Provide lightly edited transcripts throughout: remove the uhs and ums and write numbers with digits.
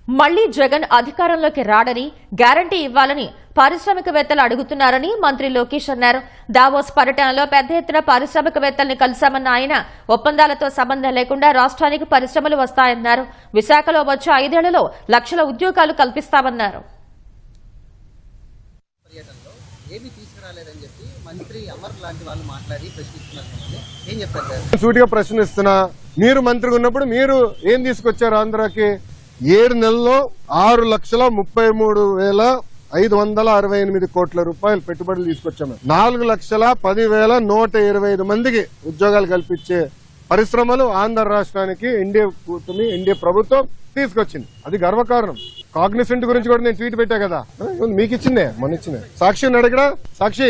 మళ్లీ జగన్ అధికారంలోకి రాడని గ్యారంటీ ఇవ్వాలని పారిశ్రామికవేత్తలు అడుగుతున్నారని మంత్రి లోకేష్ అన్నారు. దావోస్ పర్యటనలో పెద్ద ఎత్తున పారిశ్రామికవేత్తల్ని కలిశామన్న ఆయన ఒప్పందాలతో సంబంధం లేకుండా రాష్ట్రానికి పరిశ్రమలు వస్తాయన్నారు. విశాఖలో వచ్చే 5 ఏళ్లలో లక్షల ఉద్యోగాలు కల్పిస్తామన్నారు. సూటిగా ప్రశ్నిస్తున్నా, మీరు మంత్రిగా ఉన్నప్పుడు మీరు ఏం తీసుకొచ్చారు ఆంధ్రాకి? 7 నెలల్లో 6,33,568 కోట్ల రూపాయలు పెట్టుబడులు తీసుకొచ్చాము. 4,10,125 మందికి ఉద్యోగాలు కల్పించే పరిశ్రమలు ఆంధ్ర రాష్ట్రానికి ఎన్డీఏ ప్రభుత్వం తీసుకొచ్చింది. అది గర్వకారణం. కాగ్నిసెంట్ గురించి కూడా నేను ట్వీట్ పెట్టా కదా, మీకు ఇచ్చిందే, మొన్న ఇచ్చిందే. సాక్షి ఉన్నాడు ఇక్కడ, సాక్షి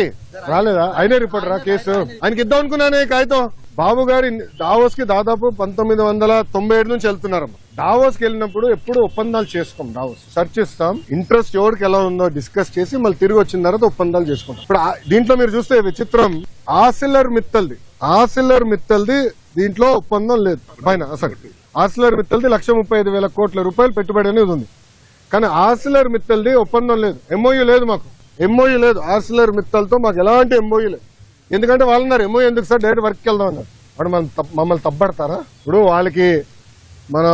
రాలేదా? ఆయనే రిపోర్టర్ ఆ కేసు, ఆయనకి ఇద్దాం అనుకున్నానే కాగితం. బాబు గారు దావోస్ కి దాదాపు 1997 నుంచి వెళ్తున్నారు. దావోస్ కి వెళ్ళినప్పుడు ఎప్పుడు ఒప్పందాలు చేసుకోం. దావోస్ సెర్చ్ చేస్తాం, ఇంట్రెస్ట్ ఎవరికి ఎలా ఉందో డిస్కస్ చేసి మళ్ళీ తిరిగి వచ్చిన తర్వాత ఒప్పందాలు చేసుకుంటాం. ఇప్పుడు దీంట్లో మీరు చూస్తే విచిత్రం, ఆసిలర్ మిత్తల్ది దీంట్లో ఒప్పందం లేదు. పైన అసలు ఆసిలర్ మిత్తల్ది 1,35,000 కోట్ల రూపాయలు పెట్టుబడి అనేది ఉంది. కానీ ఆసిలర్ మిత్తల్ది ఒప్పందం లేదు, ఎంఓయూ లేదు. మాకు ఎంఓయూ లేదు ఆసిలర్ మిత్తల్తో, మాకు ఎలాంటి ఎంఓయూ లేదు. ఎందుకంటే వాళ్ళన్నారు ఎంఓయూ ఎందుకు సార్, డైరెక్ట్ వర్క్కి వెళ్దాం అన్నారు. వాడు మమ్మల్ని తప్పబడతారా? ఇప్పుడు వాళ్ళకి మన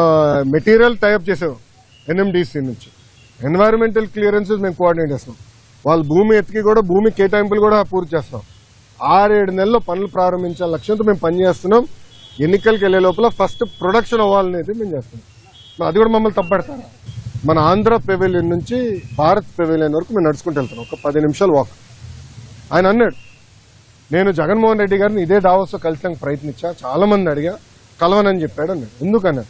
మెటీరియల్ టైప్ చేసాం ఎన్ఎండిసి నుంచి, ఎన్వైరన్మెంటల్ క్లియరెన్సెస్ మేము కోఆర్డినేట్ చేస్తాం. వాళ్ళు భూమి ఎత్తికి కూడా భూమి కేటాయింపులు కూడా పూర్తి చేస్తాం. 6-7 నెలల్లో పనులు ప్రారంభించాల లక్ష్యంతో మేము పనిచేస్తున్నాం. ఎన్నికలకు వెళ్లే లోపల ఫస్ట్ ప్రొడక్షన్ అవ్వాలనేది మేము చేస్తున్నాం. అది కూడా మమ్మల్ని తప్పబడతారా? మన ఆంధ్ర పెవిలియన్ నుంచి భారత్ పెవిలియన్ వరకు మేము నడుచుకుంటూ వెళ్తున్నాం, ఒక 10 నిమిషాలు వాక్. ఆయన అన్నాడు, నేను జగన్మోహన్ రెడ్డి గారిని ఇదే దావోస్లో కలిసానికి ప్రయత్నించా, చాలా మంది అడిగా, కలవనని చెప్పాడు అన్నాడు. ఎందుకన్నాడు?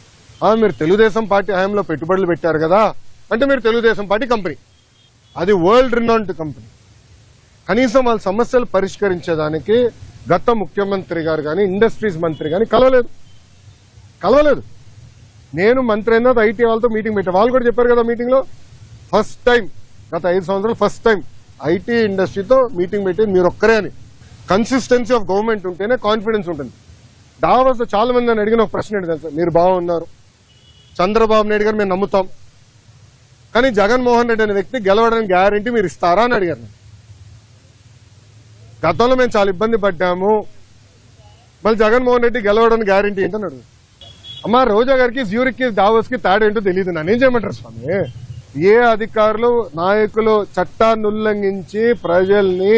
మీరు తెలుగుదేశం పార్టీ హయాంలో పెట్టుబడులు పెట్టారు కదా అంటే, మీరు తెలుగుదేశం పార్టీ కంపెనీ, అది వరల్డ్ రినౌండ్ కంపెనీ. కనీసం వాళ్ళ సమస్యలు పరిష్కరించేదానికి గత ముఖ్యమంత్రి గారు కానీ ఇండస్ట్రీస్ మంత్రి కానీ కలవలేదు. నేను మంత్రి అయిన ఐటీ వాళ్ళతో మీటింగ్ పెట్టా, వాళ్ళు కూడా చెప్పారు కదా మీటింగ్ లో, ఫస్ట్ టైం గత 5 సంవత్సరాలు ఫస్ట్ టైం ఐటీ ఇండస్ట్రీతో మీటింగ్ పెట్టేది మీరు ఒక్కరే అని. కన్సిస్టెన్సీ ఆఫ్ గవర్నమెంట్ ఉంటేనే కాన్ఫిడెన్స్ ఉంటుంది. దావోస్ చాలా మంది నన్ను అడిగిన ఒక ప్రశ్న ఏంటి తెలుసా, మీరు బాగున్నారు, చంద్రబాబు నాయుడు గారు మేము నమ్ముతాం, కానీ జగన్మోహన్ రెడ్డి అనే వ్యక్తి గెలవడానికి గ్యారంటీ మీరు ఇస్తారా అని అడిగారు. గతంలో మేము చాలా ఇబ్బంది పడ్డాము, మళ్ళీ జగన్మోహన్ రెడ్డి గెలవడానికి గ్యారంటీ ఏంటని అడుగు. అమ్మా, రోజా గారికి జ్యూరిక్ కి దావోస్ కి తేడా ఏంటో తెలియదు, నన్నేం చేయమంటారు స్వామి? ఏ అధికారులు నాయకులు చట్టాన్ని ఉల్లంఘించి ప్రజల్ని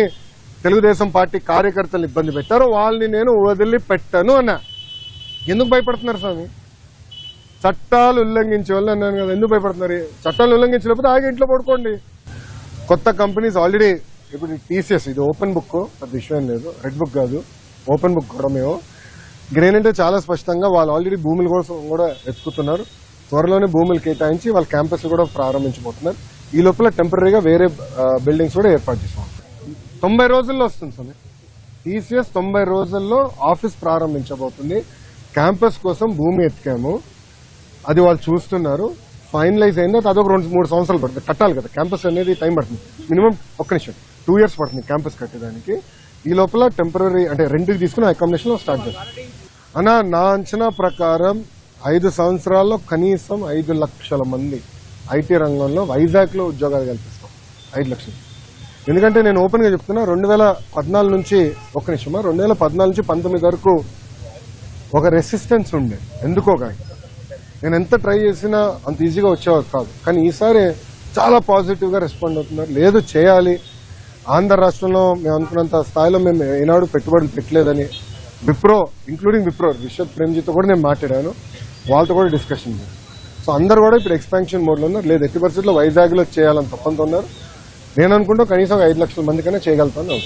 తెలుగుదేశం పార్టీ కార్యకర్తలు ఇబ్బంది పెట్టారో వాళ్ళని నేను వదిలిపెట్టను అన్నా. ఎందుకు భయపడుతున్నారు స్వామి? చట్టాలు ఉల్లంఘించే వాళ్ళు అన్నాను కదా, ఎందుకు భయపడుతున్నారు? చట్టాలు ఉల్లంఘించలేకపోతే ఆగి ఇంట్లో పడుకోండి. కొత్త కంపెనీస్ ఆల్రెడీ, ఇప్పుడు టీసీఎస్ ఇది ఓపెన్ బుక్, పెద్ద విషయం లేదు, రెడ్ బుక్ కాదు, ఓపెన్ బుక్ కూడా. మేము గ్రెయిన్ అంటే చాలా స్పష్టంగా వాళ్ళు ఆల్రెడీ భూముల కోసం కూడా ఎత్తుకుతున్నారు. త్వరలోనే భూములు కేటాయించి వాళ్ళ క్యాంపస్ కూడా ప్రారంభించబోతున్నారు. ఈ లోపల టెంపరీగా వేరే బిల్డింగ్స్ కూడా ఏర్పాటు చేస్తాం. 90 రోజుల్లో వస్తుంది సార్. టీసీఎస్ 90 రోజుల్లో ఆఫీస్ ప్రారంభించబోతుంది. క్యాంపస్ కోసం భూమి ఎత్తికాము, అది వాళ్ళు చూస్తున్నారు. ఫైనలైజ్ అయింది, అదొక 2-3 సంవత్సరాలు పడుతుంది. కట్టాలి కదా క్యాంపస్ అనేది, టైం పడుతుంది. మినిమం 2 years పడుతుంది క్యాంపస్ కట్టేదానికి. ఈ లోపల టెంపరీ అంటే రెంట్కి తీసుకుని అకామిడేషన్ లో స్టార్ట్ చేస్తాం. అన్నా, నా అంచనా ప్రకారం 5 సంవత్సరాల్లో కనీసం 5 లక్షల మంది ఐటీ రంగంలో వైజాగ్ లో ఉద్యోగాలు కల్పిస్తాం. 5 లక్షలు. ఎందుకంటే నేను ఓపెన్ గా చెప్తున్నా, 2014 నుంచి 2014 నుంచి 19 వరకు ఒక రెసిస్టెన్స్ ఉండే, ఎందుకో కానీ నేను ఎంత ట్రై చేసినా అంత ఈజీగా వచ్చేవారు కాదు. కానీ ఈసారి చాలా పాజిటివ్ గా రెస్పాండ్ అవుతున్నారు. లేదు చేయాలి, ఆంధ్ర రాష్ట్రంలో మేము అనుకున్నంత స్థాయిలో మేము ఏనాడు పెట్టుబడులు పెట్టలేదని విప్రో, ఇంక్లూడింగ్ విప్రో రిషబ్ ప్రేమ్జీతో కూడా నేను మాట్లాడాను, వాళ్ళతో కూడా డిస్కషన్ చేశాను. సో అందరు కూడా ఇప్పుడు ఎక్స్పాన్షన్ మోడ్ లో ఉన్నారు. లేదు ఎట్టి పరిస్థితుల్లో వైజాగ్ లో చేయాలని తప్పంతో ఉన్నారు. నేను అనుకుంటా కనీసం 5 లక్షల మందికైనా చేయగలుగుతాను.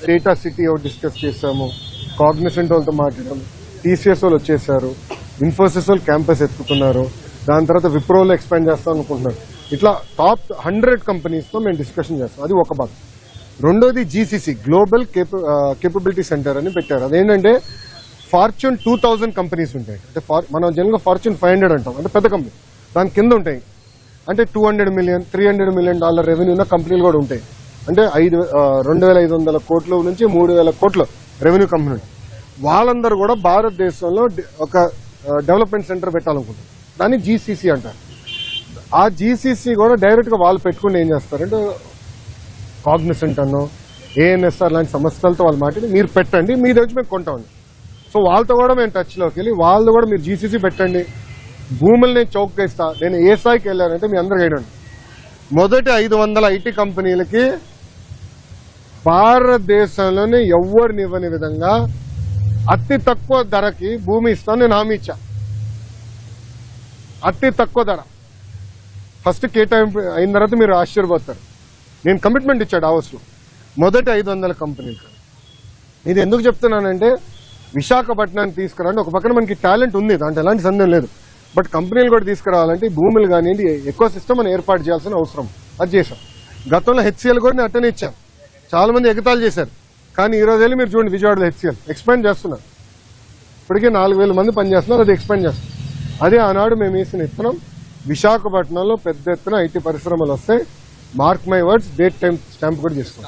డేటా సిటీ ఒకటి డిస్కస్ చేశాము, కాగ్నిసెంట్ వాళ్ళతో మాట్లాడాము, టీసీఎస్ వాళ్ళు వచ్చేసారు, ఇన్ఫోసిస్ వాళ్ళు క్యాంపస్ ఎత్తుకుతున్నారు, దాని తర్వాత విప్రోలో ఎక్స్పాండ్ చేస్తాం అనుకుంటున్నారు. ఇట్లా టాప్ 100 కంపెనీస్ తో మేము డిస్కషన్ చేస్తాం. అది ఒక భాగం. రెండోది జీసీసీ, గ్లోబల్ కేపబిలిటీ సెంటర్ అని పెట్టారు. అదేంటంటే ఫార్చ్యూన్ 2000 కంపెనీస్ ఉంటాయి. అంటే మనం జనరల్గా ఫార్చ్యూన్ 500 అంటాం, అంటే పెద్ద కంపెనీ. దాని కింద ఉంటాయి అంటే $200 మిలియన్ $300 మిలియన్ రెవెన్యూ ఉన్న కంపెనీలు కూడా ఉంటాయి. అంటే 2,500 కోట్ల నుంచి 3,000 కోట్ల రెవెన్యూ కంపెనీ. వాళ్ళందరూ కూడా భారతదేశంలో ఒక డెవలప్మెంట్ సెంటర్ పెట్టాలనుకుంటారు. దాన్ని జీసీసీ అంటారు. ఆ జీసీసీ కూడా డైరెక్ట్ గా వాళ్ళు పెట్టుకుని ఏం చేస్తారంటే కాగ్నిసెంట్ అన్నో ఏఎన్ఎస్ఆర్ లాంటి సంస్థలతో వాళ్ళు మాట్లాడి మీరు పెట్టండి, మీ దగ్గర మేము కొంటామండి. సో వాళ్ళతో కూడా మేము టచ్లోకి వెళ్ళి వాళ్ళు కూడా మీరు జీసీసీ పెట్టండి, భూములు నేను చౌకగా ఇస్తా. నేను ఏ స్థాయికి వెళ్ళానంటే మీ అందరికి వేయడండి, మొదటి 500 ఐటీ కంపెనీలకి భారతదేశంలోనే ఎవరిని ఇవ్వని విధంగా అతి తక్కువ ధరకి భూమి ఇస్తాను నేను హామీ ఇచ్చా. అతి తక్కువ ధర ఫస్ట్ కేటాయింపు అయిన తర్వాత మీరు ఆశ్చర్యపోతారు. నేను కమిట్మెంట్ ఇచ్చా డావోస్లో మొదటి 500 కంపెనీలు. ఇది ఎందుకు చెప్తున్నానంటే విశాఖపట్నానికి తీసుకురండి. ఒక పక్కన మనకి టాలెంట్ ఉంది, దాంట్లో ఎలాంటి సందేహం లేదు. బట్ కంపెనీలు కూడా తీసుకురావాలంటే ఈ భూములు కానివ్వండి ఎక్కువ సిస్టమ్ మనం ఏర్పాటు చేయాల్సిన అవసరం, అది చేశాం. గతంలో హెచ్సిఎల్ కూడా నేను అట్టనే ఇచ్చాను, చాలా మంది ఎగతాలు చేశారు. కానీ ఈ రోజు వెళ్ళి మీరు చూడండి విజయవాడలో హెచ్సిఎల్ ఎక్స్పాండ్ చేస్తున్నారు. ఇప్పటికే 4000 మంది పనిచేస్తున్నారు, అది ఎక్స్పాండ్ చేస్తున్నారు. అదే ఆనాడు మేము వేసిన ఇత్తనం. విశాఖపట్నంలో పెద్ద ఎత్తున ఐటీ పరిశ్రమలు వస్తాయి. Mark my words, date time stamp కూడా చేస్తాం.